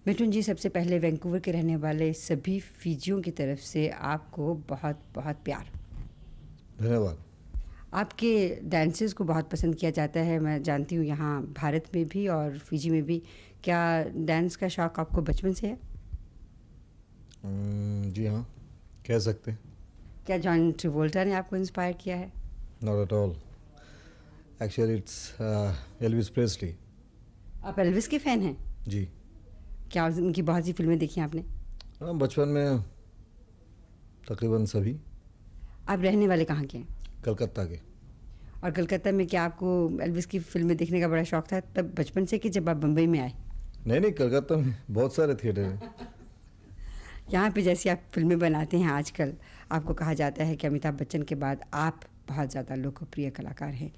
मिठुन जी, सबसे पहले वैंकूवर के रहने वाले सभी फिजियों की तरफ से आपको बहुत बहुत प्यार। धन्यवाद। आपके डांसेस को बहुत पसंद किया जाता है, मैं जानती हूँ, यहाँ भारत में भी और फिजी में भी। क्या डांस का शौक़ आपको बचपन से है? जी हाँ, कह सकते हैं। क्या जॉन ट्रेवोल्टा ने आपको इंस्पायर किया है? Not at all, actually it's Elvis Presley. आप एल्विस के फ़ैन हैं? जी क्या उनकी बहुत सी फिल्में देखी हैं आपने? हाँ, बचपन में तकरीबन सभी। आप रहने वाले कहाँ के हैं? कलकत्ता के। और कलकत्ता में क्या आपको एल्विस की फिल्में देखने का बड़ा शौक़ था तब बचपन से, कि जब आप बम्बई में आए? नहीं, कलकत्ता में बहुत सारे थिएटर हैं। यहाँ पे जैसी आप फिल्में बनाते हैं आजकल, आपको कहा जाता है कि अमिताभ बच्चन के बाद आप बहुत ज़्यादा लोकप्रिय कलाकार हैं।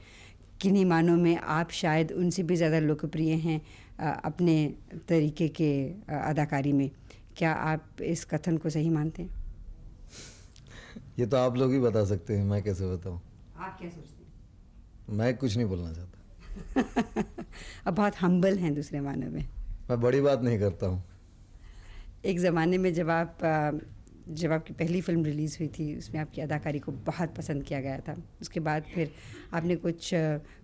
किन्हीं मानों में आप शायद उनसे भी ज़्यादा लोकप्रिय हैं अपने तरीके के अदाकारी में। क्या आप इस कथन को सही मानते हैं? ये तो आप लोग ही बता सकते हैं, मैं कैसे बताऊँ। आप क्या सोचते हैं? मैं कुछ नहीं बोलना चाहता। अब बहुत हम्बल हैं दूसरे मानों में। मैं बड़ी बात नहीं करता हूँ। एक ज़माने में जब आपकी पहली फिल्म रिलीज़ हुई थी, उसमें आपकी अदाकारी को बहुत पसंद किया गया था। उसके बाद फिर आपने कुछ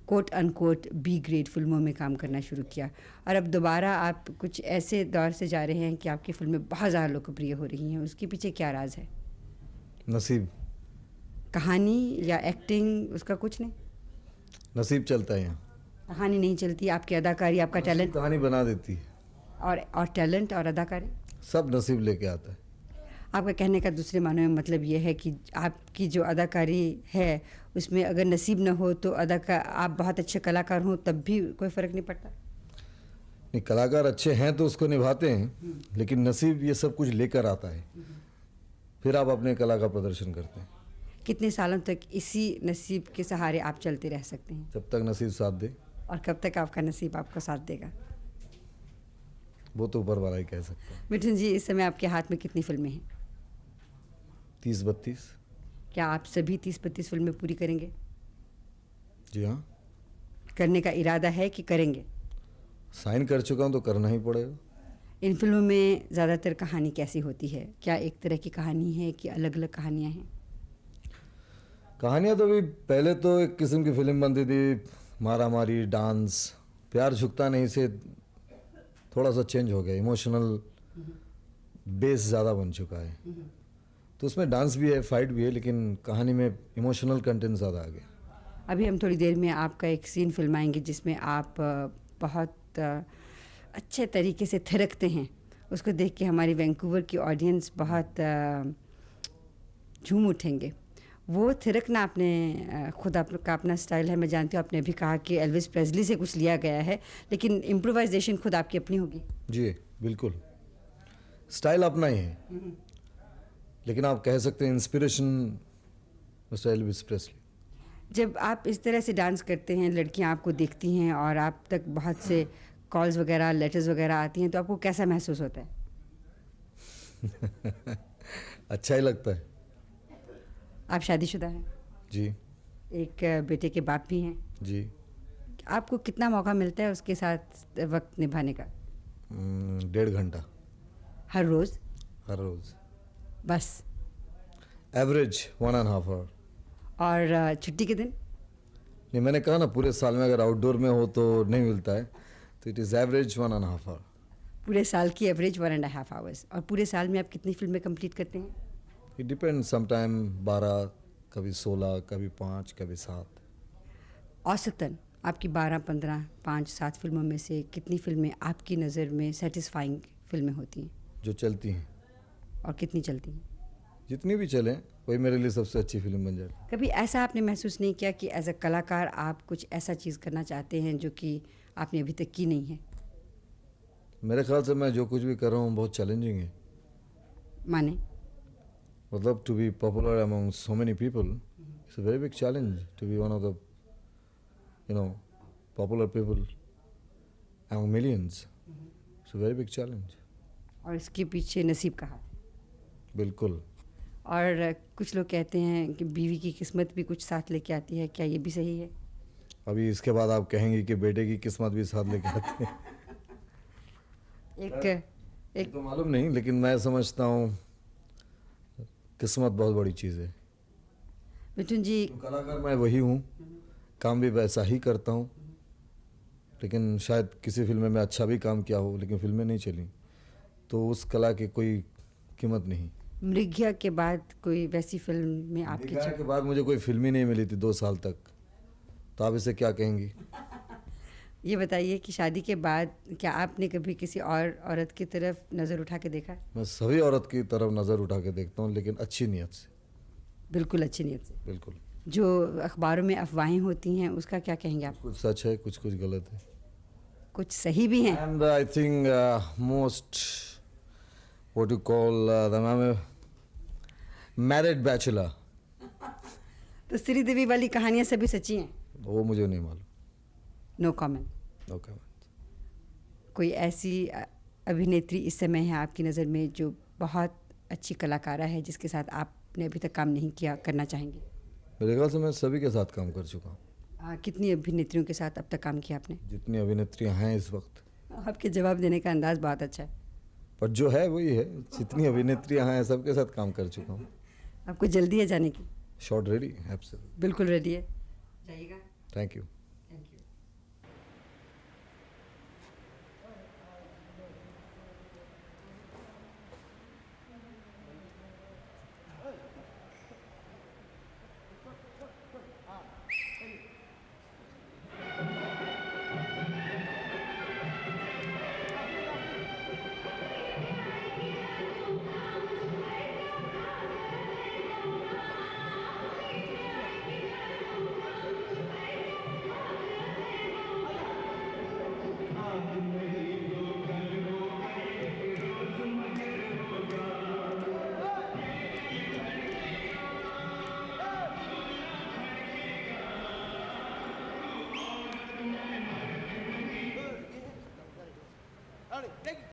कोट अनकोट बी ग्रेड फिल्मों में काम करना शुरू किया, और अब दोबारा आप कुछ ऐसे दौर से जा रहे हैं कि आपकी फिल्में बहुत ज़्यादा लोकप्रिय हो रही हैं। उसके पीछे क्या राज है? नसीब। कहानी या एक्टिंग, उसका कुछ नहीं? नसीब चलता है यहाँ। कहानी नहीं चलती, आपकी अदाकारी, आपका टैलेंट कहानी बना देती है। और टैलेंट और अदाकारी सब नसीब लेके आता है। आपका कहने का दूसरे मानों में मतलब ये है कि आपकी जो अदाकारी है उसमें अगर नसीब न हो तो आप बहुत अच्छे कलाकार हों तब भी कोई फ़र्क नहीं पड़ता? नहीं, कलाकार अच्छे हैं तो उसको निभाते हैं, लेकिन नसीब ये सब कुछ लेकर आता है, फिर आप अपने कला का प्रदर्शन करते हैं। कितने सालों तक इसी नसीब के सहारे आप चलते रह सकते हैं? जब तक नसीब साथ दे। और कब तक आपका नसीब आपको साथ देगा? वो तो ऊपर वाला ही कह सकता है। मिठुन जी, इस समय आपके हाथ में कितनी फिल्में हैं? 30-32। क्या आप सभी 30-32 फिल्में पूरी करेंगे? जी हाँ। करने का इरादा है कि करेंगे? साइन कर चुका हूँ तो करना ही पड़ेगा। इन फिल्मों में ज़्यादातर कहानी कैसी होती है? क्या एक तरह की कहानी है कि अलग अलग कहानियाँ हैं? कहानियाँ तो भी पहले तो एक किस्म की फिल्म बनती थी, मारा मारी, डांस। प्यार झुकता नहीं से थोड़ा सा चेंज हो गया, इमोशनल बेस ज़्यादा बन चुका है। तो उसमें डांस भी है, फाइट भी है, लेकिन कहानी में इमोशनल कंटेंट ज़्यादा आ गया। अभी हम थोड़ी देर में आपका एक सीन फिल्माएंगे जिसमें आप बहुत अच्छे तरीके से थिरकते हैं। उसको देख के हमारी वैंकूवर की ऑडियंस बहुत झूम उठेंगे। वो थिरकना आपने खुद आपका अपना स्टाइल है, मैं जानती हूँ। आपने अभी कहा कि एल्विस प्रेस्ली से कुछ लिया गया है, लेकिन इम्प्रोवाइजेशन खुद आपकी अपनी होगी? जी बिल्कुल, स्टाइल अपना ही है, लेकिन आप कह सकते हैं इंस्पिरेशन मिस्टर एल्विस प्रेस्ली। जब आप इस तरह से डांस करते हैं, लड़कियां आपको देखती हैं और आप तक बहुत से कॉल्स वगैरह, लेटर्स वगैरह आती हैं, तो आपको कैसा महसूस होता है? अच्छा ही लगता है। आप शादीशुदा हैं? जी। एक बेटे के बाप भी हैं? जी। आपको कितना मौका मिलता है उसके साथ वक्त निभाने का? 1.5 घंटा। हर रोज़? हर रोज़। बस? Average 1.5 hour. और छुट्टी के दिन? नहीं, मैंने कहा ना, पूरे साल में अगर आउटडोर में हो तो नहीं मिलता है, तो इट इज़ एवरेज 1.5 आवर। पूरे साल की एवरेज 1.5 आवर्स। और पूरे साल में आप कितनी फिल्में कंप्लीट करते हैं? इट डिपेंड, समटाइम 12, कभी 16, कभी 5, कभी 7। औसतन आपकी 12, 15, 5, 7 फिल्मों में से कितनी फिल्में आपकी नज़र में सेटिस्फाइंग फिल्में होती हैं? जो चलती हैं। और कितनी चलती हैं? जितनी भी चलें वही मेरे लिए सबसे अच्छी फिल्म बन जाए। कभी ऐसा आपने महसूस नहीं किया कि एज अ कलाकार आप कुछ ऐसा चीज़ करना चाहते हैं जो कि आपने अभी तक की नहीं है? मेरे ख्याल से मैं जो कुछ भी कर रहा हूँ बहुत चैलेंजिंग है। माने? मतलब to be popular among so many people it's a very big challenge. To be one of the popular people among millions, it's a very big challenge. और इसके पीछे नसीब का हाथ है? बिल्कुल। और कुछ लोग कहते हैं कि बीवी की किस्मत भी कुछ साथ लेके आती है, क्या ये भी सही है? अभी इसके बाद आप कहेंगे कि बेटे की किस्मत भी साथ लेके आती है। एक एक तो मालूम नहीं, लेकिन मैं समझता हूँ किस्मत बहुत बड़ी चीज़ है। मिथुन जी, तो कलाकार मैं वही हूँ, काम भी वैसा ही करता हूँ, लेकिन शायद किसी फिल्म में अच्छा भी काम किया हो लेकिन फिल्में नहीं चली, तो उस कला की कोई कीमत नहीं। मृग्या के बाद कोई वैसी फिल्म में आपकी निगाह के बाद मुझे कोई फिल्म ही नहीं मिली थी 2 साल तक, तो आप इसे क्या कहेंगी? ये बताइए कि शादी के बाद क्या आपने कभी किसी और औरत की तरफ नज़र उठा के देखा? मैं सभी औरत की तरफ नज़र उठा के देखता हूँ, लेकिन अच्छी नीयत से, बिल्कुल अच्छी नीयत से। बिल्कुल। जो अखबारों में अफवाहें होती हैं उसका क्या कहेंगे आप? कुछ सच है, कुछ कुछ गलत है। कुछ सही भी हैं? And I think most what you call the married bachelor, तो श्रीदेवी वाली कहानियाँ सभी सच्ची हैं? वो मुझे नहीं मालूम। No comment. No comment. कोई ऐसी अभिनेत्री इस समय है आपकी नज़र में जो बहुत अच्छी कलाकारा है जिसके साथ आपने अभी तक काम नहीं किया, करना चाहेंगे? मेरे ख्याल से मैं सभी के साथ काम कर चुका हूँ। कितनी अभिनेत्रियों के साथ अब तक काम किया आपने? जितनी अभिनेत्रियाँ हैं इस वक्त, आपके जवाब देने का अंदाज़ बहुत अच्छा है। पर जो है वही है, जितनी अभिनेत्रियाँ हैं सबके साथ काम कर चुका हूँ। आपको जल्दी है जाने की? Shot ready, absolutely. बिल्कुल रेडी है, जाइएगा। Thank you.